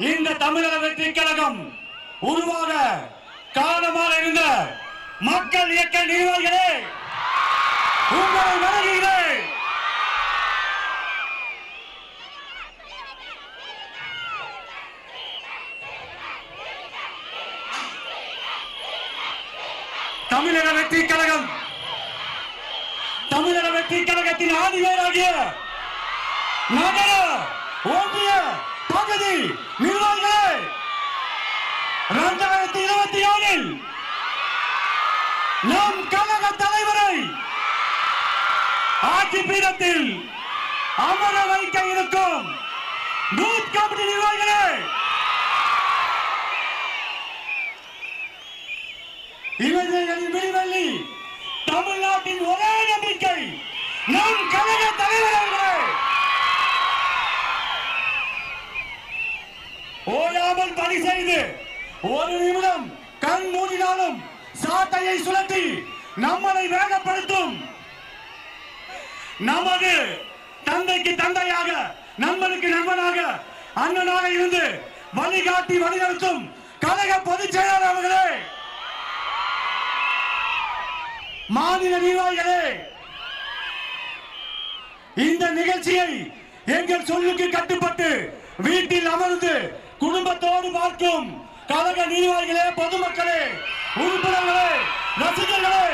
இந்த தமிழக வெற்றி கழகம் உருவாக காரணமாக இருந்த மக்கள் இயக்க நிர்வாகிகளே, உங்களை வணங்குகிறேன். தமிழக வெற்றி கழகம், தமிழக வெற்றி கழகத்தின் ஆதிவேராகிய நகர ஒன்றிய பகுதி நிர்வாகிகளே, 2024 நம் கழக தலைவரை ஆட்சி பீடத்தில் அமர வைக்க இருக்கும் பூத் கமிட்டி நிர்வாகிகளே, இளைஞர்களின் விடிவெள்ளி தமிழ்நாட்டின் ஒரே நம்பிக்கை நம் கழக தலைவர்களே, ஓயாமல் பணி செய்து ஒரு நிமிடம் கண் மூடினாலும் சாட்டையை சுழற்றி நம்மளை வேகப்படுத்தும் நமது தந்தைக்கு தந்தையாக, நண்பனுக்கு நண்பனாக, அண்ணனாக இருந்து வழிகாட்டி வழிநடத்தும் கழக பொதுச் செயலாளர் அவர்களே, மாநில நிர்வாகிகளே, இந்த நிகழ்ச்சியை எங்கள் சொல்லுக்கு கட்டுப்பட்டு வீட்டில் அமர்ந்து குடும்பத்தோடு பார்க்கும் கழக நிர்வாகிகளே, பொதுமக்களே, உறுப்பினர்களே, ரசிகர்களே,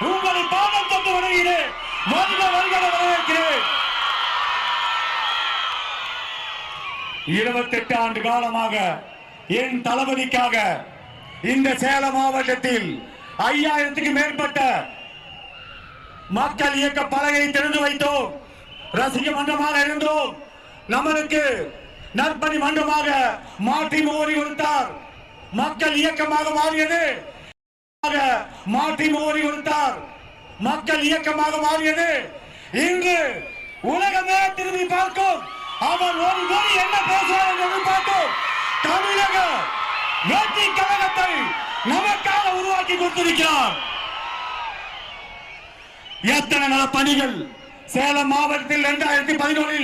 உங்களை பாதம் தொட்டு வணங்குகிறேன். வருக வருக வரவேற்கிறேன். 28 ஆண்டு காலமாக என் தளபதிக்காக இந்த சேலம் மாவட்டத்தில் 5000க்கு மேற்பட்ட மக்கள் இயக்க பலகை திறந்து வைத்தோம். ரசிக மன்றமாக இருந்தோம். நம்மளுக்கு நற்பணி மன்றமாக மாற்றி முகவரி கொடுத்தார். மக்கள் இயக்கமாக மாறியது. மாற்றி முகவரி கொடுத்தார். மக்கள் இயக்கமாக மாறியது. இன்று உலகமே திரும்பி பார்க்கும். அவர் ஒரு மொழி என்ன பேசுவார் என்று பார்க்கும். தமிழக வெற்றி கழகத்தை நமக்காக உருவாக்கி கொடுத்திருக்கிறார். எத்தனை நல பணிகள் சேலம் மாவட்டத்தில் 2011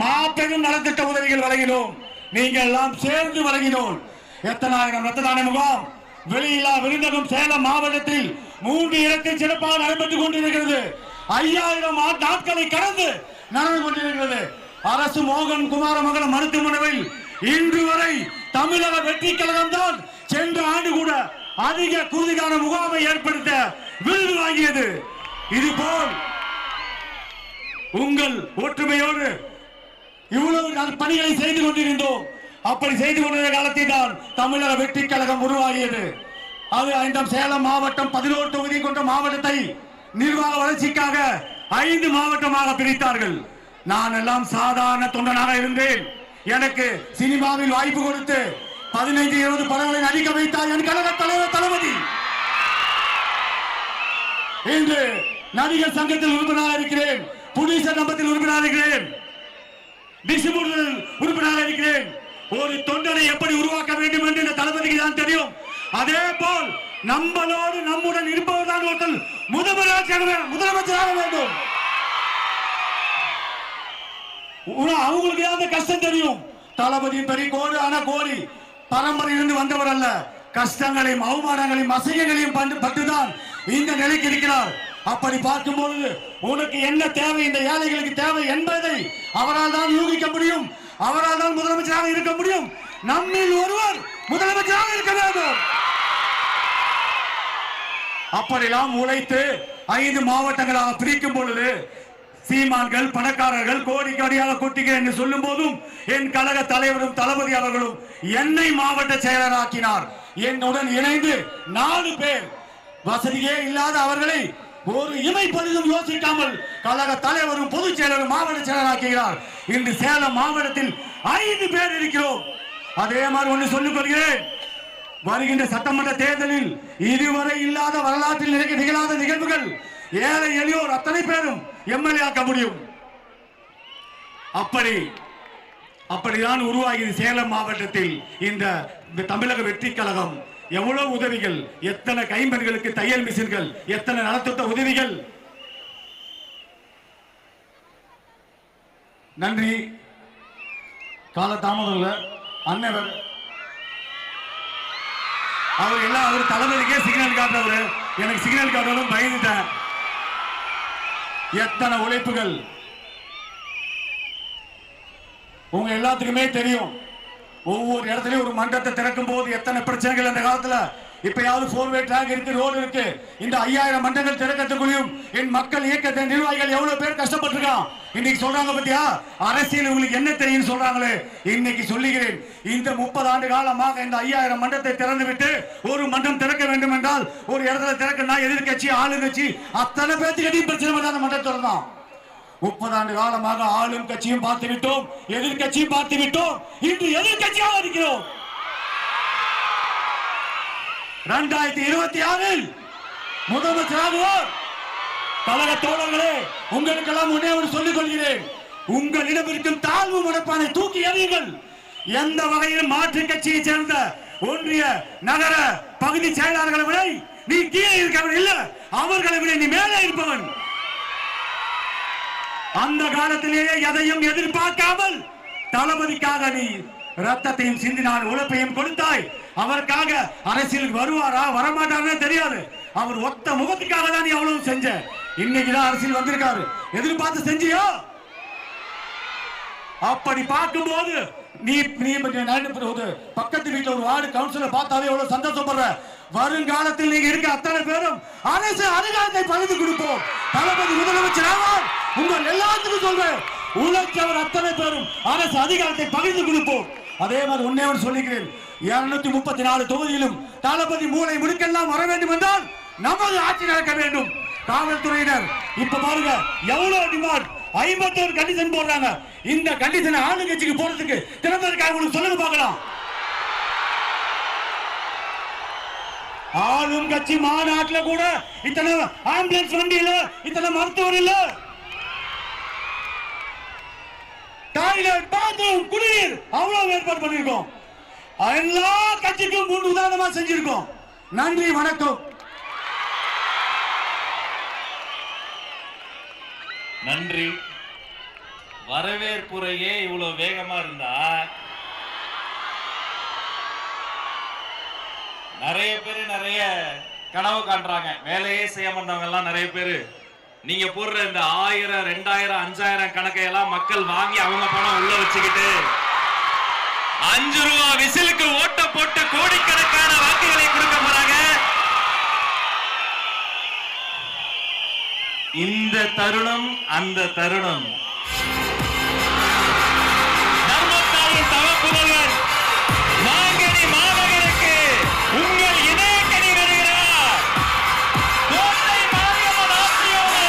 மாபெரும் நலத்திட்ட உதவிகள் வழங்கினோம். நீங்கள் எல்லாம் சேர்ந்து வழங்கினோம். எத்தனாயிரம் ரத்த தான முகாம், வெளியில்லா விருந்தகம் சேலம் மாவட்டத்தில் 3 இடத்தில் சிறப்பாக நடைபெற்றுக் கொண்டிருக்கிறது. 5000 நாட்களை கடந்து நடந்து கொண்டிருக்கிறது. அரசு மோகன் குமாரமங்கல மருத்துவமனையில் இன்று வரை தமிழக வெற்றி கழகம் தான் சென்ற ஆண்டு கூட அதிக குருதிகான முகாமை ஏற்படுத்த விருது வாங்கியது. இதுபோல் உங்கள் ஒற்றுமையோடு இவ்வளவு பணிகளை செய்து கொண்டிருந்தோம். அப்படி செய்து கொண்டிருந்த காலத்தில் தான் தமிழக வெற்றி கழகம் உருவாகியது. அது இந்த சேலம் மாவட்டம் 11 தொகுதி கொண்ட மாவட்டத்தை நிர்வாக வளர்ச்சிக்காக 5 மாவட்டமாக பிரித்தார்கள். நான் எல்லாம் சாதாரண தொண்டனாக இருந்தேன். எனக்கு சினிமாவில் வாய்ப்பு கொடுத்து 15-20 படங்களை நடிக்க வைத்தார் என் கழக தலைவர் தளபதி. இன்று நடிகர் சங்கத்தில் உறுப்பினராக இருக்கிறேன். புலிசர் நம்பத்தில் உறுப்பினராக இருக்கிறேன். டிஸ்ட்ரிபியூட்டர் உறுப்பினராக இருக்கிறேன். ஒரு தொண்டனை எப்படி உருவாக்க வேண்டும் என்று இந்த தளபதிக்கு தான் தெரியும். அதே போல் நம்மளோடு நம்முடன் இருப்பவர்தான் ஒருத்தர் முதலமைச்சராக வேண்டும். அவங்களுக்கு அந்த கஷ்டம் தெரியும். தளபதி பெரிய கோடு ஆனா கோடி பரம்பரையிலிருந்து வந்தவர் அல்ல. கஷ்டங்களையும் அவமானங்களையும் அசைகளையும் பட்டுதான் இந்த நிலைக்கு இருக்கிறார். அப்படி பார்க்கும்போது உனக்கு என்ன தேவை, இந்த ஏழைகளுக்கு தேவை என்பதை அவரால் தான் யூகிக்க முடியும். அவரால் தான் முதலமைச்சராக இருக்க முடியும். நம்மில் ஒருவர் முதலமைச்சராக இருக்க வேண்டும். அப்படியெல்லாம் உழைத்து 5 மாவட்டங்களாக பிரிக்கும் பொழுது சீமான்கள், பணக்காரர்கள் கோடி கோடியாக கொட்டுகிறேன் என்று சொல்லும் போதும் என் கழக தலைவரும் தளபதி அவர்களும் என்னை மாவட்ட செயலராக்கினார். என்னுடன் இணைந்து 4 பேர் வசதியே இல்லாத அவர்களை ஒரு இமைப்பதிலும் யோசிக்காமல் கழக தலைவரும் பொதுச் செயலரும் மாவட்ட செயலராக்குகிறார். இன்று சேலம் மாவட்டத்தில் 5 பேர் இருக்கிறோம். அதே மாதிரி ஒன்று சொல்லிக் கொள்கிறேன். வருகின்ற சட்டமன்ற தேர்தலில் இதுவரை இல்லாத வரலாற்றில் நிகழாத நிகழ்வுகள் ஏழை எளியோர் அத்தனை பேரும் எம்எல்ஏ ஆக்க முடியும். அப்படிதான் உருவாகியது சேலம் மாவட்டத்தில் இந்த தமிழக வெற்றி கழகம். எவ்வளவு உதவிகள், எத்தனை கைம்பெண்களுக்கு தையல் மிஷின்கள், எத்தனை நலத்திட்ட உதவிகள். நன்றி. கால தாமதம் இல்ல, அண்ணன் அவர் எல்லாம் அவர் தளபதிக்கே சிக்னல் காட்டுறவர். எனக்கு சிக்னல் காட்டணும் பயந்துட்டேன். எத்தனை உழைப்புகள் உங்க எல்லாத்துக்குமே தெரியும். ஒவ்வொரு இடத்துலயும் ஒரு மன்றத்தை திறக்கும் போது எத்தனை பிரச்சனைகள் அந்த காலத்துல. இப்பயாவது 4-வே ட்ராக் இருக்கு, ரோடு இருக்கு. இந்த 5000 மன்றங்கள் திறக்கத்துக்குள்ளையும் என் மக்கள் இயக்கத்தை நிர்வாகிகள் எவ்வளவு பேர் கஷ்டப்பட்டிருக்கான். இன்னைக்கு சொல்றாங்க பத்தியா, அரசியல் உங்களுக்கு என்ன தெரியும் சொல்றாங்களே. இன்னைக்கு சொல்லுகிறேன், இந்த 30 ஆண்டு காலமாக இந்த 5000 மன்றத்தை திறந்து விட்டு ஒரு மன்றம் திறக்க வேண்டும் என்றால் ஒரு இடத்துல திறக்கணும்னா எதிர்கட்சி ஆளுங்கட்சி அத்தனை பேர்த்துக்கிட்டையும் பிரச்சனை பண்ண அந்த மன்றத்தை திறந்தான். 30 ஆண்டு காலமாக ஆளும் கட்சியும் பார்த்து விட்டோம், எதிர்கட்சியும் பார்த்து விட்டோம். இன்று எதிர்கட்சியாக இருக்கிறோம். 2026 முதலமைச்சராகுவோர். கழக தோழர்களே, உங்களுக்கெல்லாம் ஒன்னே ஒரு சொல்லிக் கொள்கிறேன். உங்களிடம் இருக்கும் தாழ்வு மனப்பானை தூக்கி எறியுங்கள். எந்த வகையில் மாற்று கட்சியை சேர்ந்த ஒன்றிய நகர பகுதி செயலாளர்களை விட நீ கீழே இருக்கவன் இல்ல, அவர்களை விட நீ மேலே இருப்பவன். அந்த காலத்திலேயே எதையும் எதிர்பார்க்காமல் தளபதிக்காக நீ ரத்தத்தையும் சிந்தினான், உழைப்பையும் கொடுத்தாய். அவருக்காக அரசியலுக்கு வருவாரா வரமாட்டாரா தெரியாது. அவர் ஒத்த முகத்துக்காக தான் நீ அவ்வளவு செஞ்ச. இன்னைக்குதான் அரசியல் வந்திருக்காரு, எதிர்பார்த்து செஞ்சியோ? அப்படி பார்க்கும்போது நீ பக்கத்து வீட்டுல ஒரு வார்டு கவுன்சிலர் பார்த்தாலே எவ்வளவு சந்தோஷப்படுற. வருங்காலத்தில் நீங்க இருக்க அத்தனை பேரும் அரசு அதிகாரத்தை பகிர்ந்து கொடுப்போம். தளபதி முதலமைச்சர் ஆவார். உங்கள் எல்லாத்துக்கும் சொல்றேன், உழைச்சவர் அத்தனை பேரும் அரசு அதிகாரத்தை பகிர்ந்து கொடுப்போம். அதே மாதிரி ஒன்னே சொல்லிக்கிறேன், 234 தொகுதியிலும் தளபதி மூளை முடுக்கெல்லாம் வர வேண்டும் என்றால் நமது ஆட்சி நடக்க வேண்டும். காவல்துறையினர் இப்ப பாருங்க எவ்வளவு டிமாண்ட், 51 கண்டிஷன் போடுறாங்க. இந்த கண்டிஷனை ஆளுங்கட்சிக்கு போறதுக்கு திறந்ததுக்காக உங்களுக்கு சொல்லுங்க பார்க்கலாம். ஆளும் கட்சி மாநாட்டில் கூட இத்தனை ஆம்புலன்ஸ் வண்டி இல்ல, இத்தனை மருத்துவர் இல்ல, டாய்லெட் பாத்ரூம் குடிநீர் அவ்வளவு ஏற்பாடு பண்ணிருக்கோம். எல்லா கட்சிக்கும் முன் உதாரணமா செஞ்சிருக்கோம். நன்றி, வணக்கம். நன்றி. வரவேற்புரையே இவ்வளவு வேகமா இருந்தா நிறைய பேரு நிறைய கனவு காண்றாங்க. வேலையே செய்ய மாட்டவங்க எல்லாம் நிறைய பேரு நீங்க போடுற இந்த 1000, 2000, 5000 கணக்கையெல்லாம் மக்கள் வாங்கி அவங்க பணம் உள்ள வச்சுக்கிட்டு 5 ரூபா விசிலுக்கு ஓட்ட போட்டு கோடிக்கணக்கான வாக்குகளை கொடுக்க போறாங்க. இந்த தருணம் அந்த தருணம். தர்மத்தாரின் தவப்புதல்வர் மாங்கனி மாநகருக்கு உங்கள் இணையக்கணி வருகிறார். கோட்டை மாரியம்மன் ஆட்சியோடு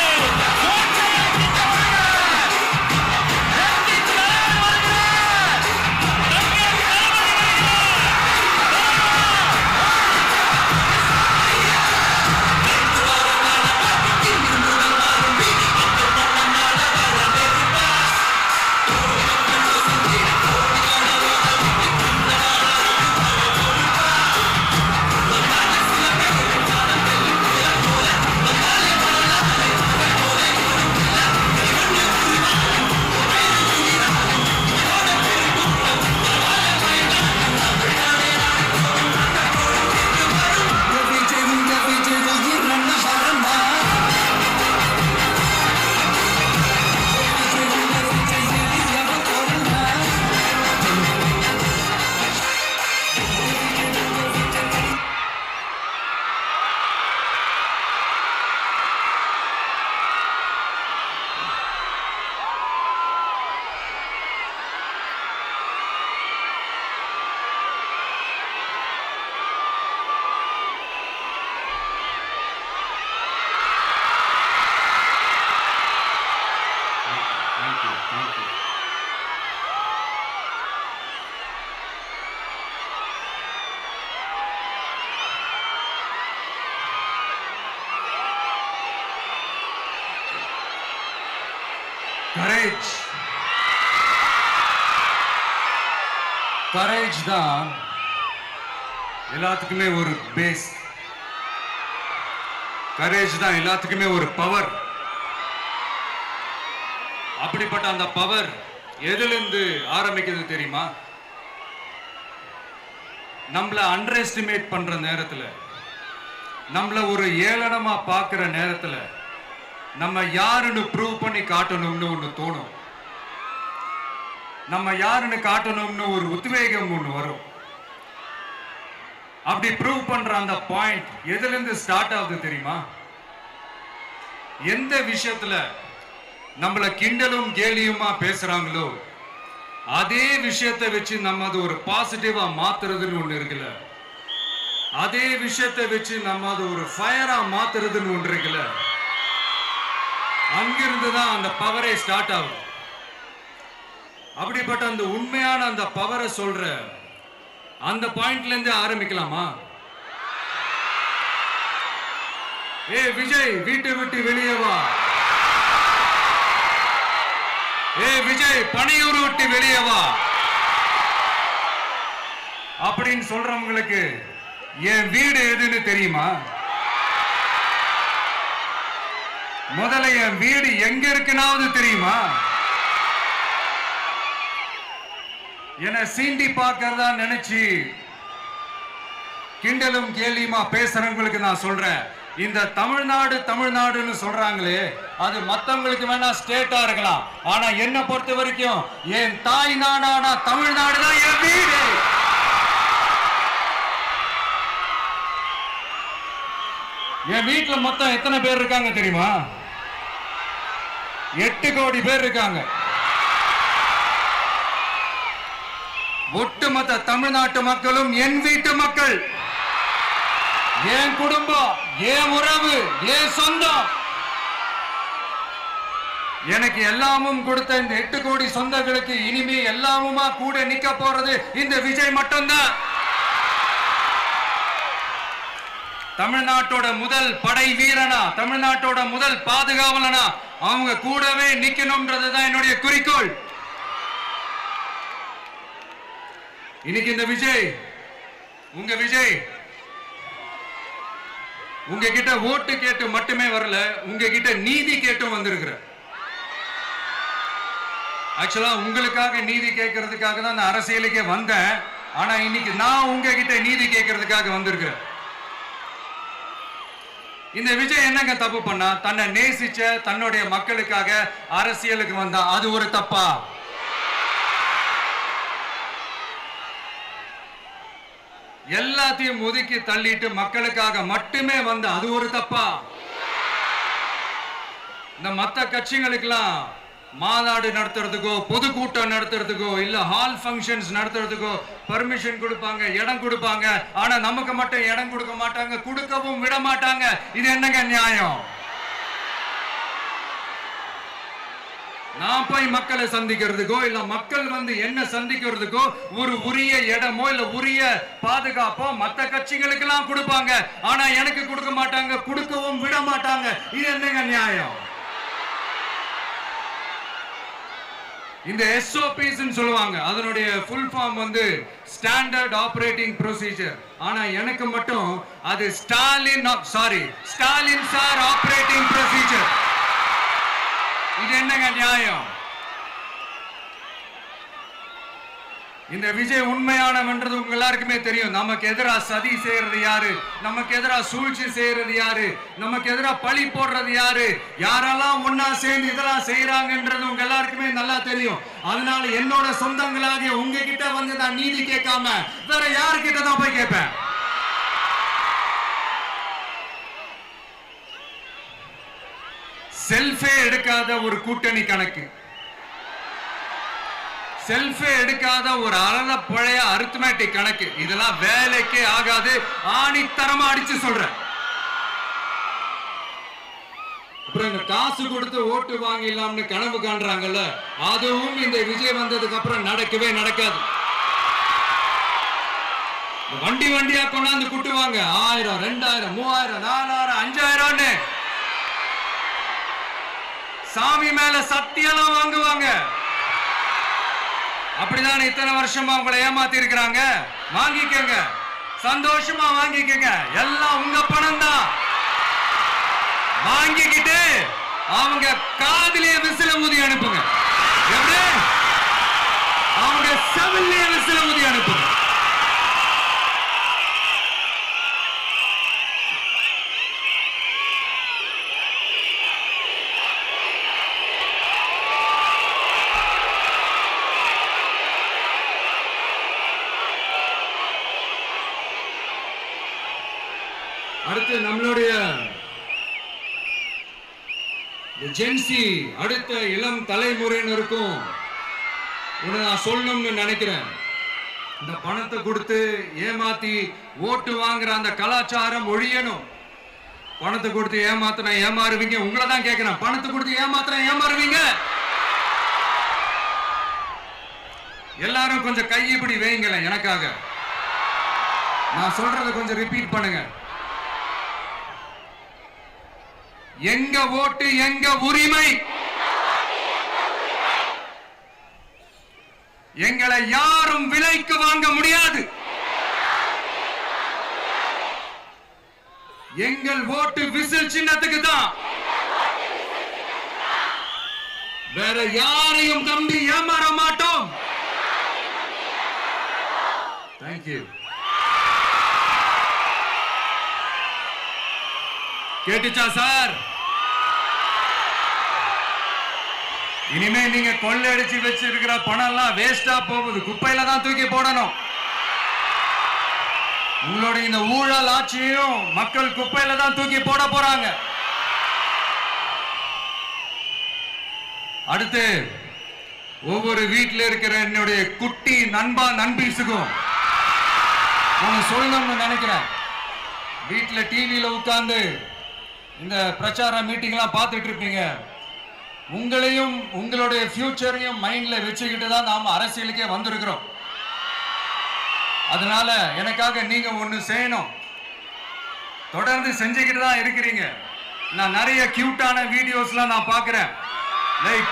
கரேஜ் தான் எல்லாத்துக்குமே ஒரு பேஸ். கரேஜ் தான் எல்லாத்துக்குமே ஒரு பவர். அப்படிப்பட்ட அந்த பவர் எதிலிருந்து ஆரம்பிக்கிறது தெரியுமா? நம்மள அண்டர் எஸ்டிமேட் பண்ற நேரத்துல, நம்மள ஒரு ஏளனமா பார்க்கிற நேரத்துல நம்ம யாருன்னு ப்ரூவ் பண்ணி காட்டணும்னு ஒண்ணு தோணும். நம்ம யாருன்னு காட்டணும்னு ஒரு உத்வேகம் ஒண்ணு வரும். அப்படி ப்ரூவ் பண்ற அந்த பாயிண்ட் எதுல இருந்து ஸ்டார்ட் ஆகுது தெரியுமா? எந்த விஷயத்துல நம்மள கிண்டலும் கேலியுமா பேசுறாங்களோ அதே விஷயத்தை வச்சு நம்ம அது ஒரு பாசிட்டிவா மாத்துறதுன்னு ஒண்ணு இருக்குல்ல, அதே விஷயத்தை வச்சு நம்ம அது ஒரு ஃபயரா மாத்துறதுன்னு ஒன்று இருக்குல்ல, அங்கிருந்து தான் அந்த பவரே ஸ்டார்ட் ஆகும். அப்படிப்பட்ட அந்த உண்மையான அந்த பவரை சொல்ற அந்த பாயிண்ட்ல இருந்து ஆரம்பிக்கலாமா? ஏ விஜய், வீட்டை விட்டு வெளியே வா. ஏ விஜய், பணியூர் விட்டு வெளியே வா அப்படின்னு சொல்றவங்களுக்கு என் வீடு எதுன்னு தெரியுமா? முதல்ல என் வீடு எங்க இருக்குனாவது தெரியுமா? என சீண்டி பார்க்கறதா நினைச்சு கிண்டலும் கேலியுமா பேசுறவங்களுக்கு நான் சொல்றேன், இந்த தமிழ்நாடு தமிழ்நாடுன்னு சொல்றாங்களே அது மத்தவங்களுக்கு வேணா ஸ்டேட்டா இருக்கலாம், ஆனா என்ன பொறுத்த வரைக்கும் என் தாய் நாடான தமிழ்நாடு தான் என் வீடு. என் வீட்டுல மொத்தம் எத்தனை பேர் இருக்காங்க தெரியுமா? 8 கோடி பேர் இருக்காங்க. ஒட்டுமொத்த தமிழ்நாட்டு மக்களும் என் வீட்டு மக்கள், என் குடும்பம், என் உறவு, என் சொந்தம். எனக்கு எல்லாமும் கொடுத்த இந்த 8 கோடி சொந்தங்களுக்கு இனிமே எல்லாமுமா கூட நிக்க போறது இந்த விஜய் மட்டும்தான். தமிழ்நாட்டோட முதல் படை வீரனா, தமிழ்நாட்டோட முதல் பாதுகாவலனா அவங்க கூடவே நிக்கணும்ன்றதுதான் என்னுடைய குறிக்கோள். இன்னைக்கு இந்த விஜய், உங்க விஜய் உங்ககிட்ட ஓட்டு கேட்டு மட்டுமே வரல, உங்ககிட்ட நீதி கேட்டும் வந்திருக்கிற. ஆக்சுவலா உங்களுக்காக நீதி கேட்கறதுக்காக தான் நான் அரசியலுக்கே வந்தேன். ஆனா இன்னைக்கு நான் உங்ககிட்ட நீதி கேட்கறதுக்காக வந்திருக்கிறேன். இந்த விஜய் என்னங்க தப்பு பண்ணா? தன்னை நேசிச்ச தன்னுடைய மக்களுக்காக அரசியலுக்கு வந்தா அது ஒரு தப்பா? எல்லாத்தையும் ஒதுக்கி தள்ளிட்டு மக்களுக்காக மட்டுமே வந்த அது ஒரு தப்பா? இந்த மத்த கட்சிகளுக்கெல்லாம் மாநாடு நடத்துறதுக்கோ பொதுக்கூட்டம் நடத்துறதுக்கோ இல்ல ஹால் ஃபங்க்ஷன்ஸ் நடத்துறதுக்கோ பர்மிஷன் கொடுப்பாங்க, இடம் கொடுப்பாங்க. ஆனா நமக்கு மட்டும் இடம் கொடுக்க மாட்டாங்க, கொடுக்கவும் விட மாட்டாங்க. இது என்னங்க நியாயம்? நான் போய் மக்களை சந்திக்கிறதுக்கோ இல்ல மக்கள் வந்து என்ன சந்திக்கிறதுக்கோ ஒரு உரிய இடமோ இல்ல உரிய பாதுகாப்போ மத்த கட்சிகளுக்கு எல்லாம் கொடுப்பாங்க. ஆனா எனக்கு கொடுக்க மாட்டாங்க, கொடுக்கவும் விட மாட்டாங்க. இது என்னங்க நியாயம்? இந்த SOPs சொல்லுவாங்க, அதனுடைய ஃபுல் ஃபார்ம் வந்து ஸ்டாண்டர்ட் ஆபரேட்டிங் ப்ரொசீஜர். ஆனா எனக்கு மட்டும் அது ஸ்டாலின் சார் ஆபரேட்டிங் ப்ரொசீஜர். இது என்னங்க நியாயம்? இந்த விஜய் உண்மையானவன்றது உங்க எல்லாருக்குமே தெரியும். நமக்கு எதிரா சதி செய்யறது யாரு, நமக்கு எதிரா சூழ்ச்சி செய்யறது யாரு, நமக்கு எதிரா பழி போடுறது யாரு, யாரெல்லாம் ஒன்னா சேர்ந்து இதெல்லாம் செய்யறாங்கன்றது உங்க எல்லாருக்குமே நல்லா தெரியும். அதனால என்னோட சொந்தங்களாகிய உங்ககிட்ட வந்து நான் நீதி கேட்காம வேற யாருக்கிட்ட தான் போய் கேட்பேன்? செல்ஃபே எடுக்காத ஒரு கூட்டணி கணக்கு, செல்ஃபே எடுக்காத ஒரு அறத பழைய அரித்மேட்டிக் கணக்கு, இதெல்லாம் வேலைக்கே ஆகாது. ஆணித்தரமா அடிச்சு சொல்றேன். அப்புறம் இந்த காசு கொடுத்து ஓட்டு வாங்கிடலாம்னு கனவு காண்றாங்கல்ல, அதுவும் இந்த விஜய் வந்ததுக்கு அப்புறம் நடக்கவே நடக்காது. வண்டி வண்டியா கொண்டாந்து குட்டுவாங்க. 1000, 2000, 3000, 4000, 5000 சாமி மேல சத்தியெல்லாம் வாங்குவாங்க. அப்படிதான் இத்தனை வருஷமா உங்களை ஏமாத்தி இருக்கிறாங்க. வாங்கிக்கங்க, சந்தோஷமா வாங்கிக்கங்க. எல்லாம் உங்க பணம் தான். வாங்கிக்கிட்டு அவங்க காதிலே விசில ஊதி அனுப்புங்க. எப்படி? அவங்க செவிலே விசில ஊதி அனுப்புங்க. அடுத்து நம்மளுடைய ஜென்சி அடுத்த இளம் தலைமுறையினருக்கும் ஒன்று நான் சொல்லணும்னு நினைக்கிறேன். இந்த பணத்தை கொடுத்து ஏமாத்தி ஓட்டு வாங்குற அந்த கலாச்சாரம் ஒழியணும். பணத்தை கொடுத்து ஏமாத்தினா ஏமாறுவீங்க. உங்களை தான் கேட்கிறேன், பணத்தை கொடுத்து ஏமாத்தினா ஏமாறுவீங்க? எல்லாரும் கொஞ்சம் கை இப்படி வைங்களேன் எனக்காக. நான் சொல்றதை கொஞ்சம் ரிப்பீட் பண்ணுங்க. எங்க ஓட்டு எங்க உரிமை. எங்களை யாரும் விலைக்கு வாங்க முடியாது. எங்கள் ஓட்டு விசில் சின்னத்துக்கு தான். வேற யாரையும் நம்பி ஏமாற மாட்டோம். தேங்க்யூ. கேட்டுச்சா சார்? இனிமே நீங்க கொள்ளையடிச்சு வச்சிருக்கிற பணம் எல்லாம் வேஸ்டா போகுது, குப்பையில தான் தூக்கி போடணும். உங்களுடைய இந்த ஊழல் ஆட்சியும் மக்கள் குப்பையில தான் தூக்கி போட போறாங்க. அடுத்து ஒவ்வொரு வீட்டில் இருக்கிற என்னுடைய குட்டி நண்பா நண்பீஸுக்கும் நான் சொல்லணும்னு நினைக்கிறேன். வீட்டில் டிவியில உட்கார்ந்து இந்த பிரச்சார மீட்டிங்லாம் பார்த்துட்டு இருப்பீங்க. உங்களையும் உங்களுடைய ஃபியூச்சரையும் மைண்ட்ல வச்சுக்கிட்டு தான் நாம அரசியலுக்கே வந்திருக்கிறோம். அதனால எனக்காக நீங்க ஒண்ணு செய்யணும். தொடர்ந்து செஞ்சுக்கிட்டு தான் இருக்கிறீங்க. நான் நிறைய கியூட்டான வீடியோஸ்லாம் நான் பார்க்கிறேன். லைக்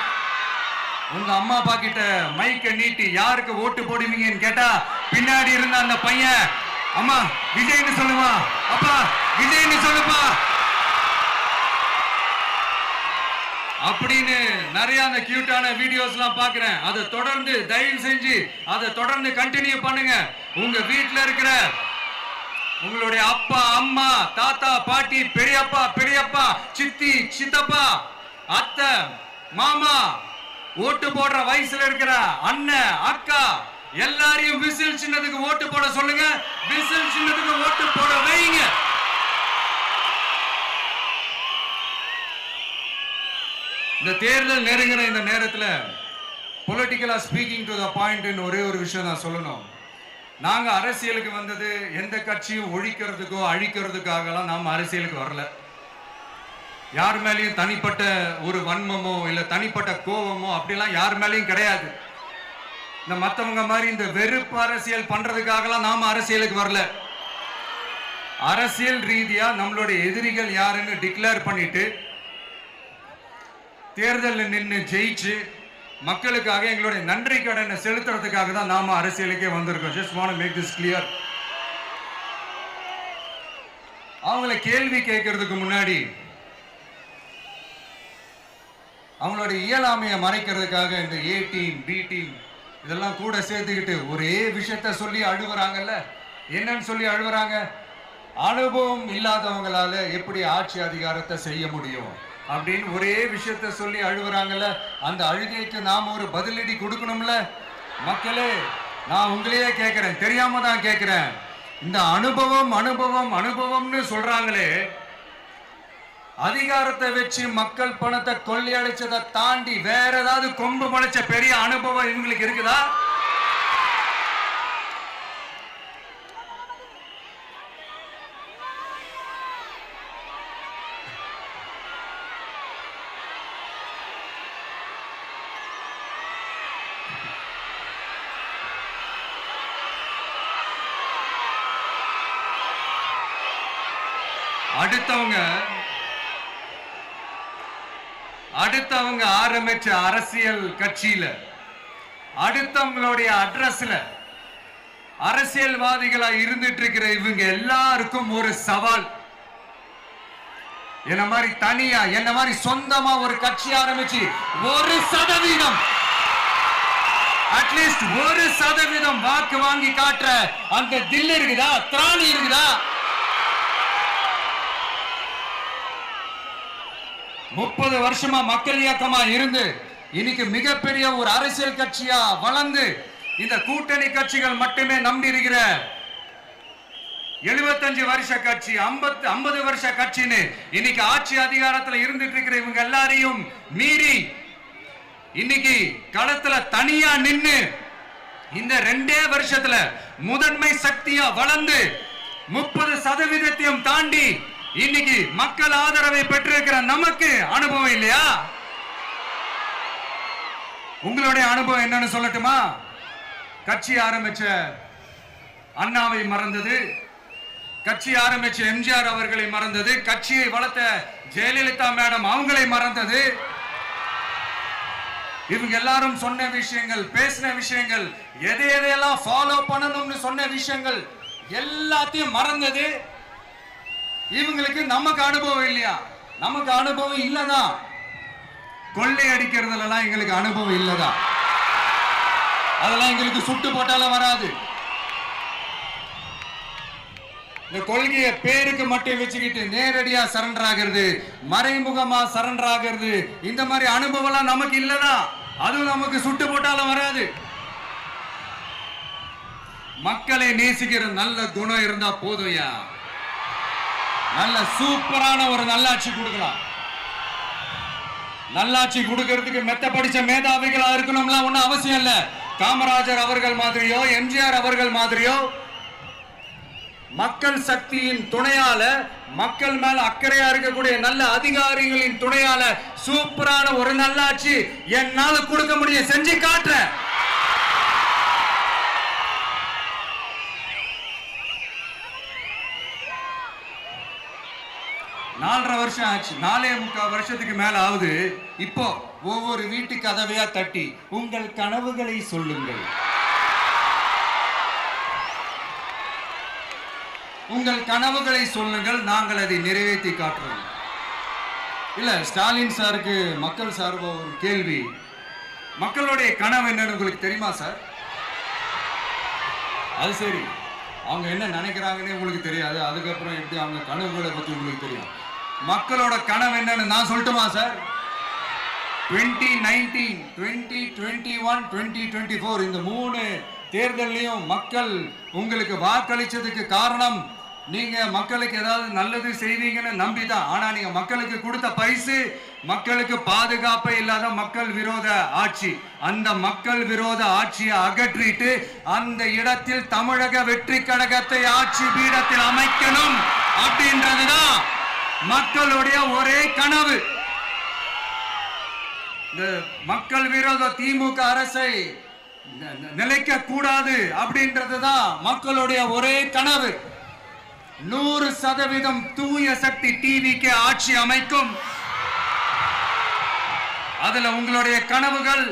உங்க அம்மா அப்பா கிட்ட மைக்க நீட்டி யாருக்கு ஓட்டு போடுவீங்கன்னு கேட்டா பின்னாடி இருந்த அந்த பையன், அம்மா விஜய்னு சொல்லுமா, அப்பா விஜய்னு சொல்லுப்பா அப்படின்னு நிறைய அந்த கியூட்டான வீடியோஸ்லாம் பார்க்கிறேன். அதை தொடர்ந்து தயவு செஞ்சு அதை தொடர்ந்து கண்டினியூ பண்ணுங்க. உங்க வீட்டில் இருக்கிற உங்களுடைய அப்பா அம்மா தாத்தா பாட்டி பெரியப்பா பெரியப்பா சித்தி சித்தப்பா அத்தை மாமா ஓட்டு போடுற வயசுல இருக்கிற அண்ணன் அக்கா எல்லாரையும் விசில் சின்னத்துக்கு ஓட்டு போட சொல்லுங்க. விசில் சின்னத்துக்கு ஓட்டு போட வைங்க. இந்த தேர்தல் நெருங்கிற இந்த நேரத்தில் பொலிட்டிக்கலா ஸ்பீக்கிங் டு த பாயிண்ட் ஒரே ஒரு விஷயம் நான் சொல்லணும். நாங்க அரசியலுக்கு வந்தது எந்த கட்சியும் ஒழிக்கிறதுக்கோ அழிக்கிறதுக்காகலாம் நாம அரசியலுக்கு வரல. யார் மேலேயும் தனிப்பட்ட ஒரு வன்மமோ இல்ல தனிப்பட்ட கோபமோ அப்படிலாம் யார் மேலேயும் கிடையாது. இந்த மற்றவங்க மாதிரி இந்த வெறுப்பு அரசியல் பண்றதுக்காகலாம் நாம அரசியலுக்கு வரல. அரசியல் ரீதியா நம்மளுடைய எதிரிகள் யாருன்னு டிக்ளேர் பண்ணிட்டு தேர்தலில் நின்று ஜெயிச்சு மக்களுக்காக எங்களுடைய நன்றி கடனை செலுத்துறதுக்காக தான் நாம அரசியலுக்கே வந்திருக்கோம். Just want to make this clear. அவங்கள கேள்வி கேட்கறதுக்கு முன்னாடி அவங்களோட இயலாமையை மறைக்கிறதுக்காக இந்த ஏ டீம் பி டீம் இதெல்லாம் கூட சேர்த்துக்கிட்டு ஒரே விஷயத்த சொல்லி அழுவுறாங்கல்ல. என்னன்னு சொல்லி அழுவுறாங்க? அனுபவம் இல்லாதவங்களால எப்படி ஆட்சி அதிகாரத்தை செய்ய முடியும் அப்படின்னு ஒரே விஷயத்த சொல்லி அழுவுறாங்கல்ல. அந்த அழுகைக்கு நாம ஒரு பதிலடி கொடுக்கணும்ல. மக்களே, நான் உங்களையே கேட்கிறேன், தெரியாம தான் கேட்கிறேன். இந்த அனுபவம் அனுபவம் அனுபவம்னு சொல்றாங்களே, அதிகாரத்தை வச்சு மக்கள் பணத்தை கொள்ளையடிச்சதை தாண்டி வேற ஏதாவது கொம்பு முளைச்ச பெரிய அனுபவம் இவங்களுக்கு இருக்குதா? அடுத்தவங்க ஆரம்பிச்ச அரசியல் கட்சியில அடுத்தவங்களுடைய அட்ரஸ்ல அரசியல்வாதிகளா இருந்துட்டு இருக்கிற இவங்க எல்லாருக்கும் ஒரு சவால். என்ன மாதிரி தனியா என்ன மாதிரி சொந்தமா ஒரு கட்சி ஆரம்பிச்சு 1% அட்லீஸ்ட் 1% வாக்கு வாங்கி காட்டுற அந்த தில் இருக்குதா, திராணி இருக்குதா? 30 வருஷமா மக்கள் இயக்கமா இருந்து இன்னைக்கு மிகப்பெரிய ஒரு அரசியல் கட்சியா வளர்ந்து இந்த கூட்டணி கட்சிகள் மட்டுமே நம்பி இருக்கிற 75 வருஷ கட்சி, 50 வருஷ கட்சின்னு இன்னைக்கு ஆட்சி அதிகாரத்துல இருந்துட்டு இருக்கிற இவங்க எல்லாரையும் மீறி இன்னைக்கு களத்துல தனியா நின்னு இந்த 2 வருஷத்துல முதன்மை சக்தியா வளர்ந்து 30% தாண்டி இன்னைக்கு மக்கள் ஆதரவை பெற்றிருக்கிற நமக்கு அனுபவம் இல்லையா? உங்களுடைய அனுபவம் என்னன்னு சொல்லட்டுமா? கட்சி ஆரம்பிச்ச அண்ணாவை மறந்தது, கட்சி ஆரம்பிச்ச எம்ஜிஆர் அவர்களை மறந்தது, கட்சியை வளர்த்த ஜெயலலிதா மேடம் அவங்களை மறந்தது. இவங்க எல்லாரும் சொன்ன விஷயங்கள், பேசின விஷயங்கள், எதையெல்லாம் ஃபாலோ பண்ணணும்னு சொன்ன விஷயங்கள் எல்லாத்தையும் மறந்தது. இவங்களுக்கு நமக்கு அனுபவம் இல்லையா? நமக்கு அனுபவம் இல்லதான். கொள்ளை அடிக்கிறதுலாம் எங்களுக்கு அனுபவம் இல்லதான். அதெல்லாம் எங்களுக்கு சுட்டு போட்டாலும் வராது. இந்த கொள்கையை பேருக்கு மட்டும் வச்சுக்கிட்டு நேரடியா சரண்டர் ஆகிறது, மறைமுகமா சரண்டர் ஆகிறது, இந்த மாதிரி அனுபவம் நமக்கு இல்லதான். அதுவும் நமக்கு சுட்டு போட்டாலும் வராது. மக்களை நேசிக்கிற நல்ல குணம் இருந்தா போதும்யா. நல்ல சூப்பரான ஒரு நல்லாட்சி கொடுக்கலாம். நல்லாட்சி கொடுக்கிறதுக்கு மெத்த படிச்ச மேதாவிகளா இருக்கணும்லாம் ஒன்னும் அவசியம் இல்ல. காமராஜர் அவர்கள் மாதிரியோ எம்ஜிஆர் அவர்கள் மாதிரியோ மக்கள் சக்தியின் துணையால, மக்கள் மேல அக்கறையா இருக்கக்கூடிய நல்ல அதிகாரிகளின் துணையால சூப்பரான ஒரு நல்லாட்சி என்னால கொடுக்க முடியும், செஞ்சு காட்டுறேன். நாலரை வருஷம் ஆச்சு, 4.25 வருஷத்துக்கு மேல ஆகுது. இப்போ ஒவ்வொரு வீட்டு கதவையா தட்டி உங்கள் கனவுகளை சொல்லுங்கள், உங்கள் கனவுகளை சொல்லுங்கள், நாங்கள் அதை நிறைவேற்றி காட்டுறோம். இல்ல, ஸ்டாலின் சாருக்கு மக்கள் சார்பா ஒரு கேள்வி. மக்களுடைய கனவு என்னன்னு உங்களுக்கு தெரியுமா சார்? அது சரி, அவங்க என்ன நினைக்கிறாங்கன்னு உங்களுக்கு தெரியாது, அதுக்கப்புறம் எப்படி அவங்க கனவுகளை பத்தி உங்களுக்கு தெரியும். மக்களோட கனவு என்னன்னு நான் சொல்லட்டுமா சார்? 2019, 2021, 2024 இந்த 3 தேர்தலையும் மக்கள் உங்களுக்கு வாக்களிச்சதுக்கு காரணம் நீங்க மக்களுக்கு ஏதாவது நல்லது செய்வீங்கன்னு நம்பிதான். ஆனா நீங்க மக்களுக்கு கொடுத்த பரிசு மக்களுக்கு பாதுகாப்பே இல்லாத மக்கள் விரோத ஆட்சி. அந்த மக்கள் விரோத ஆட்சியை அகற்றிட்டு அந்த இடத்தில் தமிழக வெற்றி கழகத்தை ஆட்சி பீடத்தில் அமைக்கணும் அப்படின்றதுதான் மக்களுடைய ஒரே கனவு. இந்த மக்கள் விரோத திமுக அரசை நிலைக்க கூடாது அப்படின்றதுதான் மக்களுடைய ஒரே கனவு. 100% தூய சக்தி டிவிக்கு ஆட்சி அமைக்கும். அதுல உங்களுடைய கனவுகள்,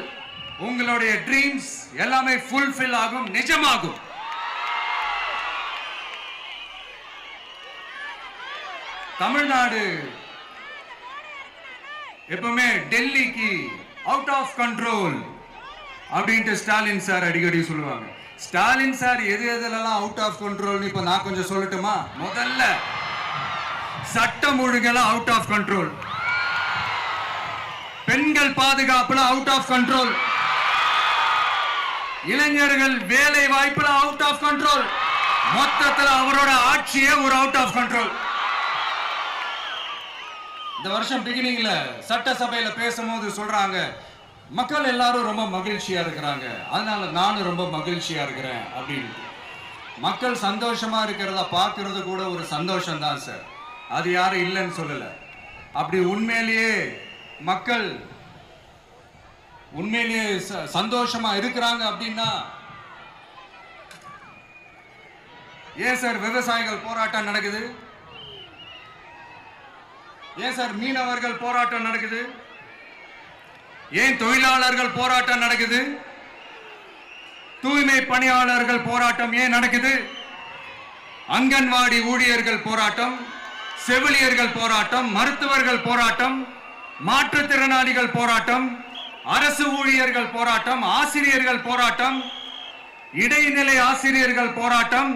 உங்களுடைய ட்ரீம்ஸ் எல்லாமே ஃபுல்ஃபில் ஆகும், நிஜமாகும். தமிழ்நாடு எப்பவுமே டெல்லிக்கு அவுட் ஆஃப் கண்ட்ரோல் அப்படின்ட்டு ஸ்டாலின் சார் அடிக்கடி சொல்லுவாங்க. ஸ்டாலின் சார் எதெல்லாம் அவுட் ஆஃப் கண்ட்ரோல் இப்ப நான் கொஞ்சம் சொல்லட்டுமா? முதல்ல சட்டம் ஒழுங்கெல்லாம் அவுட் ஆஃப் கண்ட்ரோல், பெண்கள் பாதுகாப்புல அவுட் ஆஃப் கண்ட்ரோல், இளைஞர்கள் வேலை வாய்ப்புல அவுட் ஆஃப் கண்ட்ரோல், மொத்தத்தில் அவரோட ஆட்சியே ஒரு அவுட் ஆஃப் கண்ட்ரோல். இந்த வருஷம் பிகினிங்ல சட்டசபையில பேசும்போது சொல்றாங்க, மக்கள் எல்லாரும் ரொம்ப மகிழ்ச்சியா இருக்கிறாங்க, அதனால நானும் ரொம்ப மகிழ்ச்சியா இருக்கிறேன் அப்படின்னு. மக்கள் சந்தோஷமா இருக்கிறத பார்க்கறது கூட ஒரு சந்தோஷம் தான் சார், அது யாரும் இல்லைன்னு சொல்லல. அப்படி உண்மையிலேயே மக்கள் உண்மையிலேயே சந்தோஷமா இருக்கிறாங்க அப்படின்னா ஏன் சார் விவசாயிகள் போராட்டம் நடக்குது? ஏன் சார் மீனவர்கள் போராட்டம் நடக்குது? ஏன் தொழிலாளர்கள் போராட்டம் நடக்குது? தூய்மை பணியாளர்கள் போராட்டம் ஏன் நடக்குது? அங்கன்வாடி ஊழியர்கள் போராட்டம், செவிலியர்கள் போராட்டம், மருத்துவர்கள் போராட்டம், மாற்றுத்திறனாளிகள் போராட்டம், அரசு ஊழியர்கள் போராட்டம், ஆசிரியர்கள் போராட்டம், இடைநிலை ஆசிரியர்கள் போராட்டம்,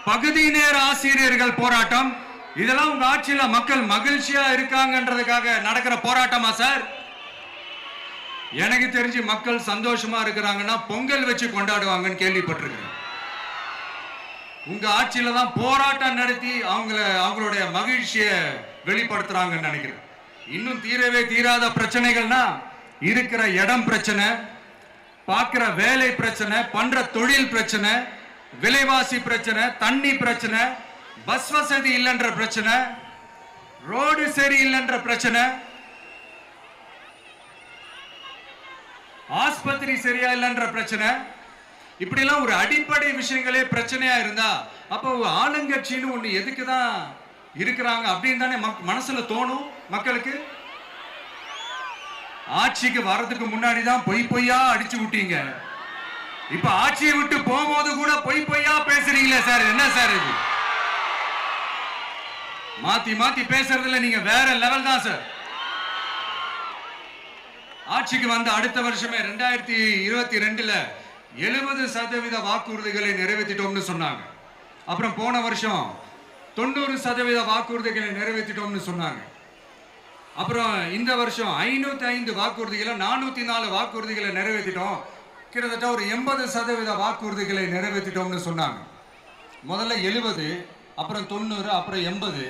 பகுதி நேர ஆசிரியர்கள் போராட்டம். இதெல்லாம் உங்க ஆட்சியில மக்கள் மகிழ்ச்சியா இருக்காங்கன்றதுக்காக நடக்கிற போராட்டமா சார்? எனக்கு தெரிஞ்சு மக்கள் சந்தோஷமா இருக்கிறாங்கன்னா பொங்கல் வச்சு கொண்டாடுவாங்கன்னு கேள்விப்பட்டிருக்கிறேன். உங்க ஆட்சியில தான் போராட்டம் நடத்தி அவங்களுடைய மகிழ்ச்சியை வெளிப்படுத்துறாங்கன்னு நினைக்கிறேன். இன்னும் தீரவே தீராத பிரச்சனைகள்னா இருக்கிற இடம் பிரச்சனை, பார்க்கிற வேலை பிரச்சனை, பண்ற தொழில் பிரச்சனை, விலைவாசி பிரச்சனை, தண்ணி பிரச்சனை, பஸ் வசதி இல்லைன்ற பிரச்சனை, ரோடு சரி இல்லைன்ற பிரச்சனை, ஆஸ்பத்திரி சரியா இல்லைன்ற பிரச்சனை, இப்படி எல்லாம் ஒரு அடிப்படை விஷயங்களே பிரச்சனையா இருந்தா அப்போ ஆளுங்கட்சின்னு ஒண்ணு எதுக்கு தான் இருக்கிறாங்க அப்படின்னு தானே மனசுல தோணும் மக்களுக்கு. ஆட்சிக்கு வர்றதுக்கு முன்னாடி தான் பொய்யா அடிச்சு விட்டீங்க. இப்ப ஆட்சியை விட்டு போகும்போது கூட பொய்யா பேசுறீங்களே சார், என்ன சார் இது? மாத்தி பேசுறதுல நீங்க வேற லெவல் தான் சார். ஆட்சிக்கு வந்த அடுத்த வருஷமே 2022ல 70% வாக்குறுதிகளை நிறைவேற்றிட்டோம்னு சொன்னாங்க. அப்புறம் போன வருஷம் 90% வாக்குறுதிகளை நிறைவேற்றிட்டோம்னு சொன்னாங்க. அப்புறம் இந்த வருஷம் 505 வாக்குறுதிகளை 404 வாக்குறுதிகளை நிறைவேற்றிட்டோம். கிட்டத்தட்ட ஒரு 80% வாக்குறுதிகளை நிறைவேற்றிட்டோம்னு சொன்னாங்க. முதல்ல 70, அப்புறம் 90, அப்புறம் 80.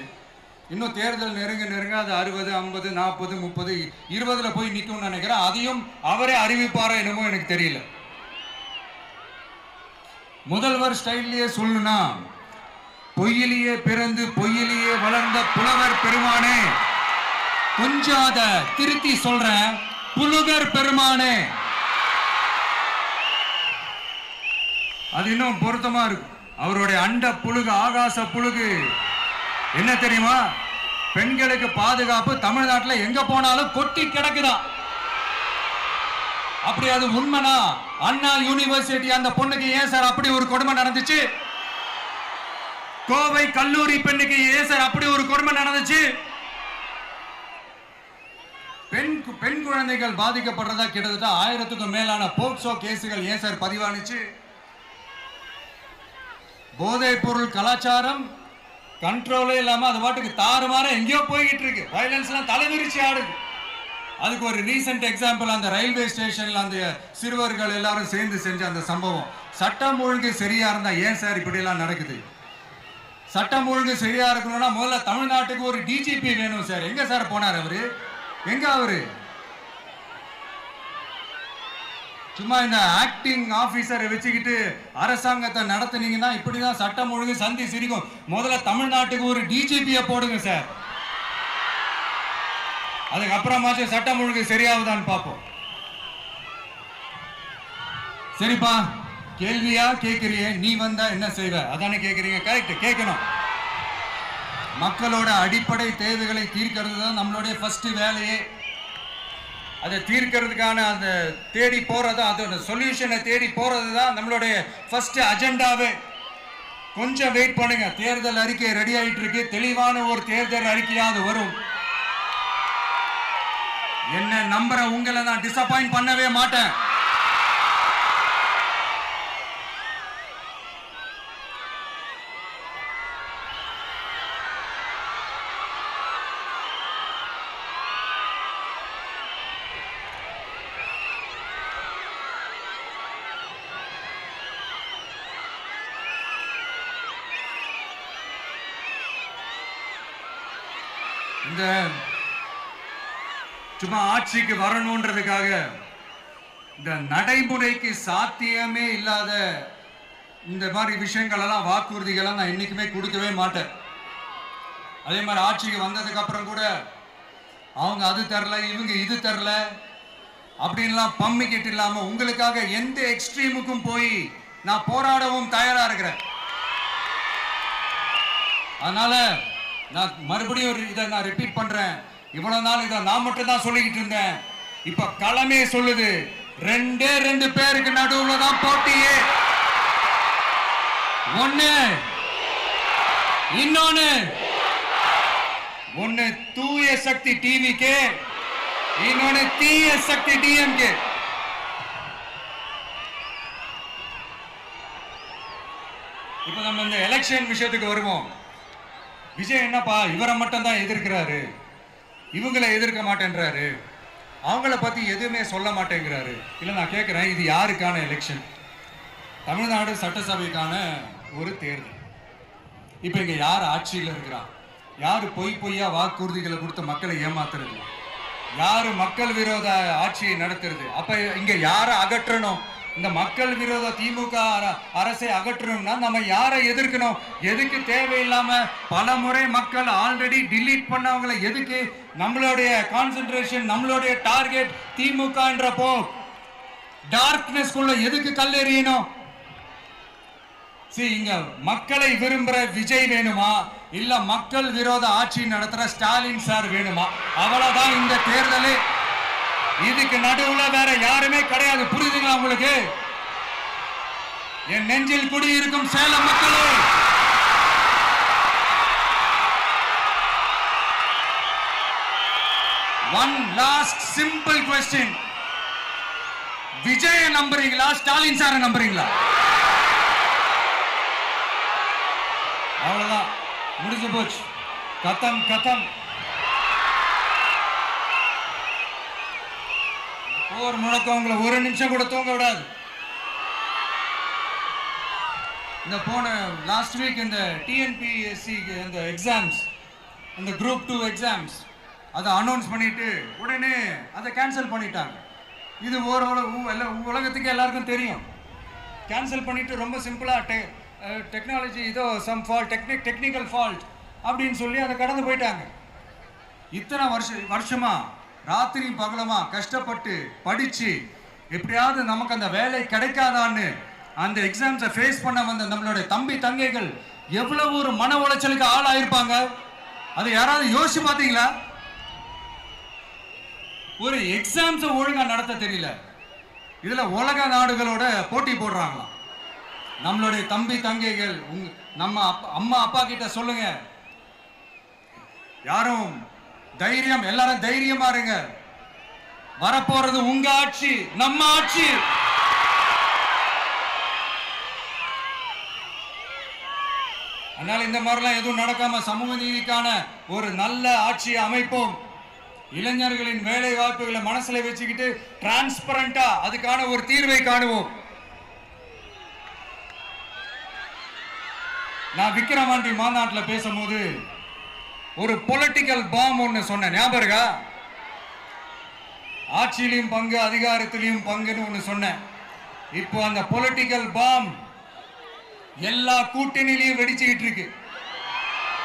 இன்னும் தேர்தல் நெருங்க அது 60, 50, 40, 30, 20ல போய் நிற்கும்னு நினைக்கிறேன். அதையும் அவரே அறிவிப்பாரோ என்னமோ எனக்கு தெரியல. முதல்வர் ஸ்டைல்லையே சொல்லணும்னா, பொய்யிலேயே பிறந்து பொய்யிலேயே வளர்ந்த புலவர் பெருமானே, கொஞ்சம் அத திருத்தி சொல்றேன், புலுகர் பெருமானே. அது இன்னும் பொருத்தமா இருக்கும். அவருடைய அண்ட புழுகு, ஆகாச புழுகு என்ன தெரியுமா? பெண்களுக்கு பாதுகாப்பு தமிழ்நாட்டில் எங்க போனாலும் கொட்டி கிடக்குதான். அப்படி அது உண்மைனா அண்ணா யூனிவர்சிட்டி அந்த பொண்ணுக்கு ஏன் சார் அப்படி ஒரு கொடுமை நடந்துச்சு? கோவை கல்லூரி பெண்ணுக்கு ஏன் சார் அப்படி ஒரு கொடுமை நடந்துச்சு? பெண் குழந்தைகள் பாதிக்கப்படுறதா கிட்டத்தட்ட 1000க்கும் மேலான போக்சோ கேசுகள் ஏன் சார் பதிவானுச்சு? போதைப் பொருள் கலாச்சாரம் கண்ட்ரோலே இல்லாம அது பாட்டுக்கு தாறுமாற எங்கேயோ போய்கிட்டு இருக்கு. வயலன்ஸ் எல்லாம் தலைவிரிச்சு ஆடுது. அதுக்கு ஒரு ரீசெண்ட் எக்ஸாம்பிள் அந்த ரயில்வே ஸ்டேஷன்ல அந்த சிறுவர்கள் எல்லாரும் சேர்ந்து செஞ்ச அந்த சம்பவம். சட்டம் ஒழுங்கு சரியா இருந்தா ஏன் சார் இப்படி எல்லாம் நடக்குது? சட்டம் ஒழுங்கு சரியா இருக்கணும்னா முதல்ல தமிழ்நாட்டுக்கு ஒரு டிஜிபி வேணும் சார். எங்க சார் போனார் அவரு? எங்க அவரு? சும்மா இந்த ஆக்டிங் ஆபீசரை வச்சுக்கிட்டு அரசாங்கத்தை நடத்துனீங்கன்னா இப்படிதான் சட்டம் ஒழுங்கு சந்தி சிரிக்கும். முதல்ல தமிழ்நாட்டுக்கு ஒரு டிஜிபியை போடுங்க சார். அதுக்கப்புறமாச்சும் சட்டம் ஒழுங்கு சரியாகுதான்னு பார்ப்போம். சரிப்பா, கேள்வியா கேட்கிறிய, நீ வந்தா என்ன செய்வ அதானே கேட்கறீங்க. கரெக்ட், கேட்கணும். மக்களோட அடிப்படை தேவைகளை தீர்க்கிறது தான் நம்மளுடைய ஃபர்ஸ்ட் வேலையே. அதை தீர்க்கிறதுக்கான அந்த தேடி போறது, அதோட சொல்யூஷனை தேடி போறது தான் நம்மளுடைய ஃபர்ஸ்ட் அஜெண்டாவே. கொஞ்சம் வெயிட் பண்ணுங்க, தேர்தல் அறிக்கை ரெடி ஆயிட்டு இருக்கு. தெளிவான ஒரு தேர்தல் அறிக்கையாவது வரும். என்ன நம்புற உங்களை நான் டிசப்பாயிண்ட் பண்ணவே மாட்டேன். இந்த சும்மா ஆட்சிக்கு வரணும்ன்றதுக்காக இந்த நடைமுறைக்கு சாத்தியமே இல்லாத இந்த மாதிரி விஷயங்கள் எல்லாம், வாக்குறுதிகளை நான் என்னைக்குமே கொடுக்கவே மாட்டேன். அதே மாதிரி ஆட்சிக்கு வந்ததுக்கு அப்புறம் கூட அவங்க அது தரல, இவங்க இது தரல அப்படின்லாம் பம்மிக்கிட்டு இல்லாம உங்களுக்காக எந்த எக்ஸ்ட்ரீமுக்கும் போய் நான் போராடவும் தயாரா இருக்கிறேன். அதனால நான் மறுபடியும் இதை நான் ரிப்பீட் பண்றேன். இவ்வளவு நாள் இதை நான் மட்டும் தான் சொல்லிக்கிட்டு இருந்தேன். இப்ப களமே சொல்லுது, 2 பேருக்கு நடுவுல தான் போட்டியே. ஒன்னு தூய சக்தி டிவிக்கு, இன்னொன்னு தீய சக்தி டிஎம்கே. இப்ப நம்ம இந்த எலெக்ஷன் விஷயத்துக்கு வருவோம். விஜய் என்னப்பா இவரை மட்டும் தான் எதிர்க்கிறாரு, இவங்களை எதிர்க்க மாட்டேன்றாரு, அவங்கள பத்தி எதுவுமே சொல்ல மாட்டேங்கிறாரு. இல்ல நான் கேட்கிறேன், இது யாருக்கான எலெக்ஷன்? தமிழ்நாடு சட்டசபைக்கான ஒரு தேர்தல். இப்ப இங்க யார் ஆட்சியில் இருக்கிறா? யாரு பொய்யா வாக்குறுதிகளை கொடுத்து மக்களை ஏமாத்துறது? யாரு மக்கள் விரோத ஆட்சியை நடத்துறது? அப்ப இங்க யாரை அகற்றணும்? இந்த மக்கள் விரோத திமுக அரசை அகற்றணும்னா நம்ம யாரை எதிர்க்கணும்? எதுக்கு தேவையில்லாம பல முறை மக்கள் ஆல்ரெடி டிலீட் பண்ணவங்களை எதுக்கு நம்மளுடைய கான்சென்ட்ரேஷன், நம்மளுடைய டார்கெட் திமுகன்றப்போ டார்க்னஸ் குள்ள எதுக்கு கல்லெறியணும்? இங்க மக்களை விரும்புற விஜய் வேணுமா, இல்ல மக்கள் விரோத ஆட்சி நடத்துற ஸ்டாலின் சார் வேணுமா? அவ்வளவுதான் இந்த தேர்தலே. இதுக்கு நடுவுல வேற யாருமே கிடையாது. புரியுதுங்களா உங்களுக்கு? என் நெஞ்சில் குடியிருக்கும் சேலம் மக்களே, one last simple question. Vijaya நம்புறீங்களா, ஸ்டாலின் சார நம்புறீங்களா? அவ்வளவுதான், முடிஞ்சு போச்சு. கதம் கதம். போர் முழக்கம் உங்களை ஒரு நிமிஷம் கூட தூங்க விடாது. இந்த போன லாஸ்ட் வீக் இந்த டிஎன்பிஎஸ்சி இந்த எக்ஸாம்ஸ், இந்த குரூப் 2 எக்ஸாம்ஸ் அதை அனௌன்ஸ் பண்ணிட்டு உடனே அதை கேன்சல் பண்ணிட்டாங்க. இது உலகத்துக்கு எல்லாருக்கும் தெரியும். கேன்சல் பண்ணிட்டு ரொம்ப சிம்பிளா டெக்னாலஜி ஏதோ சம் ஃபால்ட், டெக்னிக்கல் ஃபால்ட் அப்படின்னு சொல்லி அதை கடந்து போயிட்டாங்க. இத்தனை வருஷமா ராத்திரி பகலமா கஷ்டப்பட்டு படிச்சு எப்படியாவது நமக்கு அந்த வேலை கிடைக்காதான்னு அந்த எக்ஸாம்ஸை ஃபேஸ் பண்ண வந்த நம்மளுடைய தம்பி தங்கைகள் எவ்வளவு ஒரு மன உளைச்சலுக்கு ஆளாயிருப்பாங்க. அதை யாராவது யோசிச்சு பார்த்தீங்களா? ஒரு எக்ஸாம்ஸை ஒழுங்கா நடத்த தெரியல, இதுல உலக நாடுகளோட போட்டி போடுறாங்களாம். நம்மளுடைய தம்பி தங்கைகள் நம்ம அம்மா அப்பா கிட்ட சொல்லுங்க, யாரும் தைரியம், எல்லாரும் தைரியமா இருங்க. வரப்போறது உங்க ஆட்சி, நம்ம ஆட்சி. அதனால இந்த மாதிரிலாம் எதுவும் நடக்காம சமூக நீதிக்கான ஒரு நல்ல ஆட்சியை அமைப்போம். இளைஞர்களின் வேலை வாய்ப்புகளை மனசுல வச்சுக்கிட்டு டிரான்ஸ்பரண்டா அதுக்கான ஒரு தீர்வை காணுவோம். நான் விக்கிரவாண்டி மாநாட்டில் பேசும்போது ஒரு பொலிட்டிக்கல் பாம் ஒன்னு சொன்னேன், ஞாபகம் இருக்கா? ஆட்சியிலையும் பங்கு, அதிகாரத்திலையும் பங்குன்னு ஒன்னு சொன்னேன். இப்போ அந்த பொலிட்டிக்கல் பாம் எல்லா கூட்டணியிலையும் வெடிச்சுக்கிட்டு இருக்கு,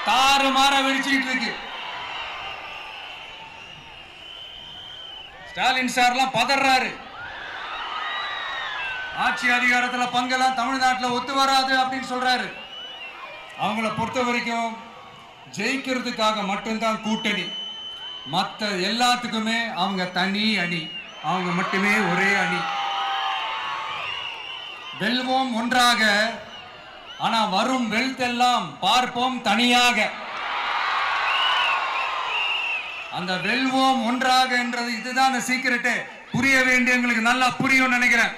தாறுமாற வெடிச்சுக்கிட்டு இருக்கு. ஸ்டாலின் சார்லாம் பதறாரு. ஆட்சி அதிகாரத்தில் பங்கெல்லாம் தமிழ்நாட்டில் ஒத்து வராது அப்படின்னு சொல்றாரு. அவங்கள பொறுத்த வரைக்கும் ஜெயிக்கிறதுக்காக மட்டும்தான் கூட்டணி, மற்ற எல்லாத்துக்குமே அவங்க தனி அணி, அவங்க மட்டுமே ஒரே அணி. வெல்வோம் ஒன்றாக, ஆனா வரும் வெல்த்தெல்லாம் பார்ப்போம் தனியாக. அந்த வெல்வோம் ஒன்றாக என்றது இதுதான் அந்த சீக்கிரட்டே. புரிய வேண்டியவங்களுக்கு நல்லா புரியும் நினைக்கிறேன்.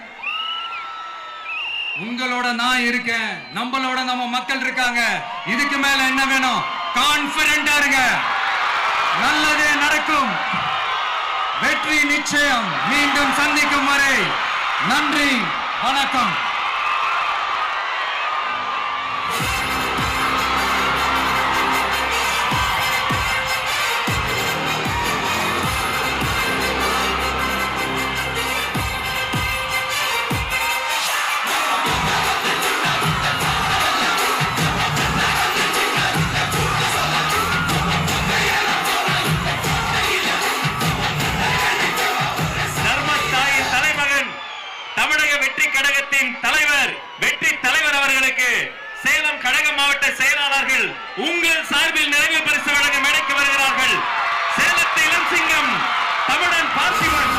உங்களோட நான் இருக்கேன், நம்மளோட நம்ம மக்கள் இருக்காங்க. இதுக்கு மேல என்ன வேணும்? கான்பிடென்டா இருங்க, நல்லதே நடக்கும், வெற்றி நிச்சயம். மீண்டும் சந்திக்கும் வரை நன்றி, வணக்கம். தலைவர் வெற்றி தலைவர் அவர்களுக்கு சேலம் கழக மாவட்ட செயலாளர்கள் உங்கள் சார்பில் நிறைவு பரிசு வழங்க மேடைக்கு வருகிறார்கள். சேலத்து இளம் சிங்கம் தமிழன் பார்த்திபன்,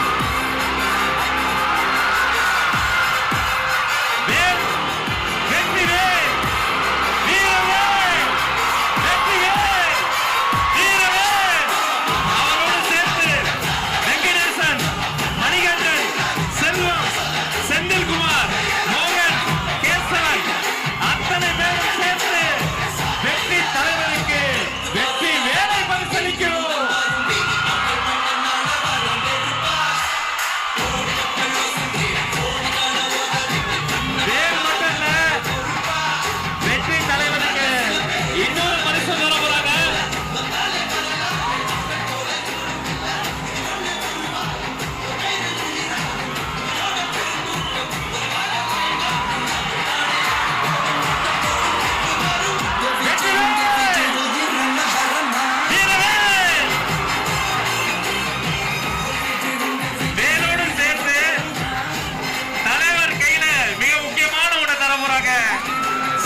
வெற்றி வேலை பரிசளிக்கிறோம்.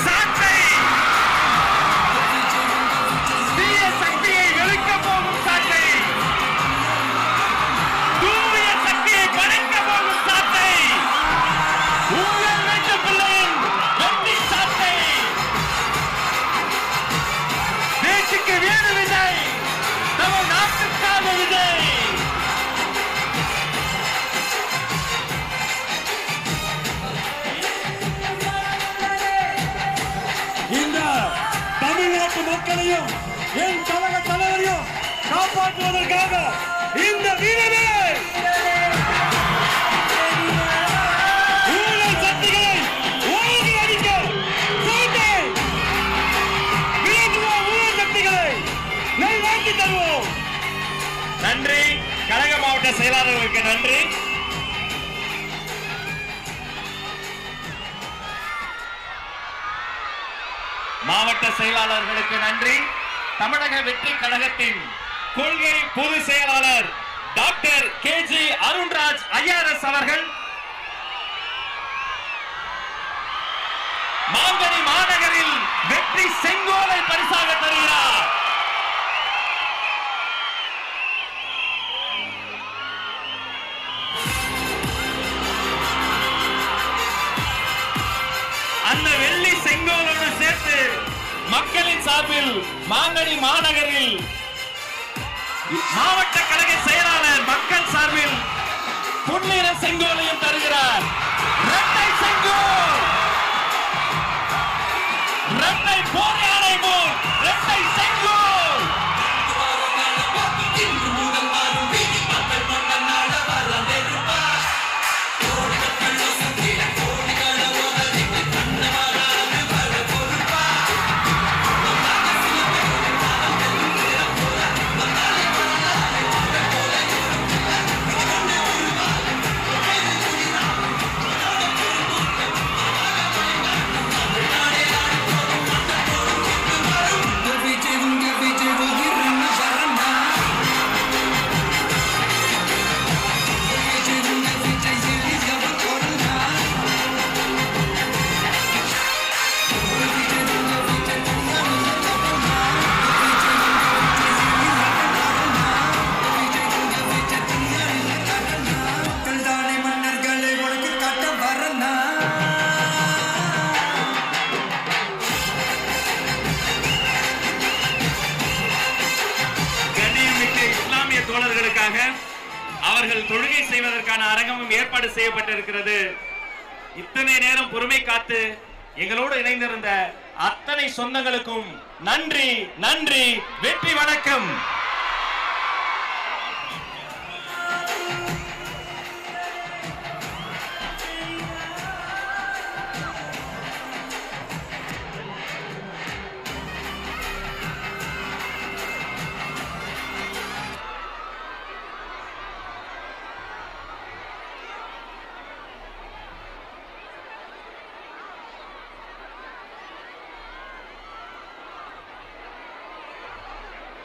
சாட்டை, தீய சக்தியை வெளுக்க போகும் சாட்டை, தூய சக்தியை படைக்க போகும் சாட்டை, உங்கள் வீட்டு பிள்ளையின் வெற்றி சாட்டை. தேசிக்கு வேறு விஜய், நம்ம நாட்டுக்காக விஜய். இந்த தமிழ்நாட்டு மக்களையும் என் கழக தலைவரையும் காப்பாற்றுவதற்காக இந்த வீரமே ஊழல் சக்திகளை ஓங்கி அடிக்க சாட்டை விலகுவோம், ஊழல் சக்திகளை நல்வாழ்த்தி தருவோம். நன்றி. கழக மாவட்ட செயலாளர்களுக்கு நன்றி. மாவட்ட செயலாளர்களுக்கு நன்றி. தமிழக வெற்றி கழகத்தின் கொள்கை பொதுச் செயலாளர் டாக்டர் KG அருண்ராஜ் IRS அவர்கள் மாங்கனி மாநகரில் வெற்றி செங்கோலை பரிசாக தருகிறார். அந்த வெள்ளி செங்கோலோடு சேர்த்து மக்களின் சார்பில் மாங்கனி மாநகரில் மாவட்ட கழக செயலாளர் மக்கள் சார்பில் பொன்னிற செங்கோலையும் தருகிறார். இரட்டை செங்கோல், இரட்டை போர் யானை போல் இரட்டை செங்கோல். தோழர்களுக்காக அவர்கள் தொழுகை செய்வதற்கான அரங்கமும் ஏற்பாடு செய்யப்பட்டிருக்கிறது. இத்தனை நேரம் பொறுமை காத்து எங்களோடு இணைந்திருந்த அத்தனை சொந்தங்களுக்கும் நன்றி, நன்றி, வெற்றி, வணக்கம்.